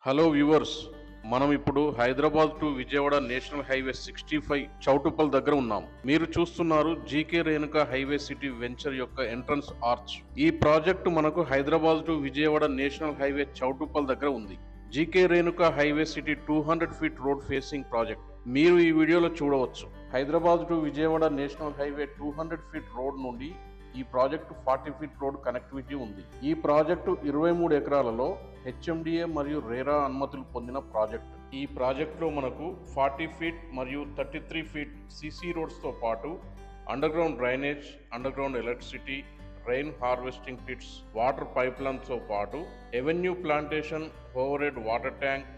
Hello viewers, మనం ఇప్పుడు Hyderabad to Vijayawada national highway 65 Choutuppal దగ్గర ఉన్నాం. మీరు చూస్తున్నారు GK Renuka highway city venture యొక్క ఎంట్రన్స్ ఆర్చ్. ఈ ప్రాజెక్టు మనకు Hyderabad to Vijayawada national highway Choutuppal దగ్గర ఉంది. GK Renuka highway city 200 feet road facing project మీరు ఈ వీడియోలో చూడవచ్చు. Hyderabad to Vijayawada national highway 200 feet road నుండి ఈ ప్రాజెక్టు 40 ఫీట్ రోడ్ కనెక్టివిటీ ఉంది. ఈ ప్రాజెక్టు 23 ఎకరాలలో హెచ్ఎండిఏ మరియు రేరా అనుమతులు పొందిన ప్రాజెక్టు. ఈ ప్రాజెక్టులో మనకు 40 ఫీట్ మరియు 33 ఫీట్ సిసి రోడ్స్తో పాటు underground drainage, underground electricity, rain harvesting pits, water పైప్లైన్తో పాటు avenue plantation, overhead water tank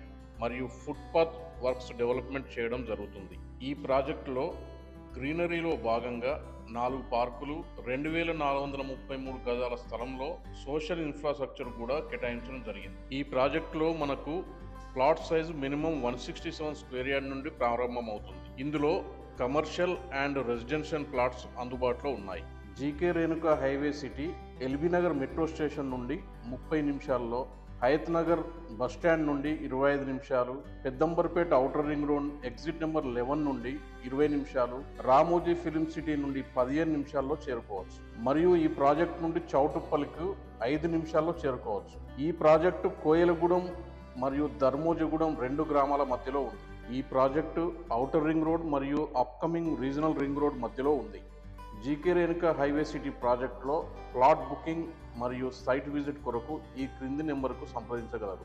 మరియు ఫుట్పాత్ వర్క్స్ డెవలప్మెంట్ చేయడం జరుగుతుంది. ఈ ప్రాజెక్టులో గ్రీనరీలో భాగంగా 4 పార్కులు, 2433 గజాల స్థలంలో సోషల్ ఇన్ఫ్రాస్ట్రక్చర్ కూడా కేటాయించడం జరిగింది. ఈ ప్రాజెక్టులో మనకు plot size minimum 167 square yard నుండి ప్రారంభమవుతుంది. ఇందులో కమర్షియల్ అండ్ రెసిడెన్షియల్ ప్లాట్స్ అందుబాటులో ఉన్నాయి. GK Renuka highway city LB Nagar metro station నుండి 30 నిమిషాల్లో, హయత్ నగర్ బస్టాండ్ నుండి 25 నిమిషాలు, Peddamberpet outer ring road exit number 11 నుండి 20 నిమిషాలు, రామోజీ ఫిలిం సిటీ నుండి 15 నిమిషాల్లో చేరుకోవచ్చు. మరియు ఈ ప్రాజెక్టు నుండి చౌటుప్పల్కు 5 నిమిషాల్లో చేరుకోవచ్చు. ఈ ప్రాజెక్టు కోయలగూడెం మరియు ధర్మోజగూడెం 2 గ్రామాల మధ్యలో ఉంది. ఈ ప్రాజెక్టు ఔటర్ రింగ్ రోడ్ మరియు అప్కమింగ్ రీజనల్ రింగ్ రోడ్ మధ్యలో ఉంది. జీకే రేణుక హైవే సిటీ ప్రాజెక్టులో ప్లాట్ బుకింగ్ మరియు సైట్ విజిట్ కొరకు ఈ క్రింది నెంబర్కు సంప్రదించగలరు.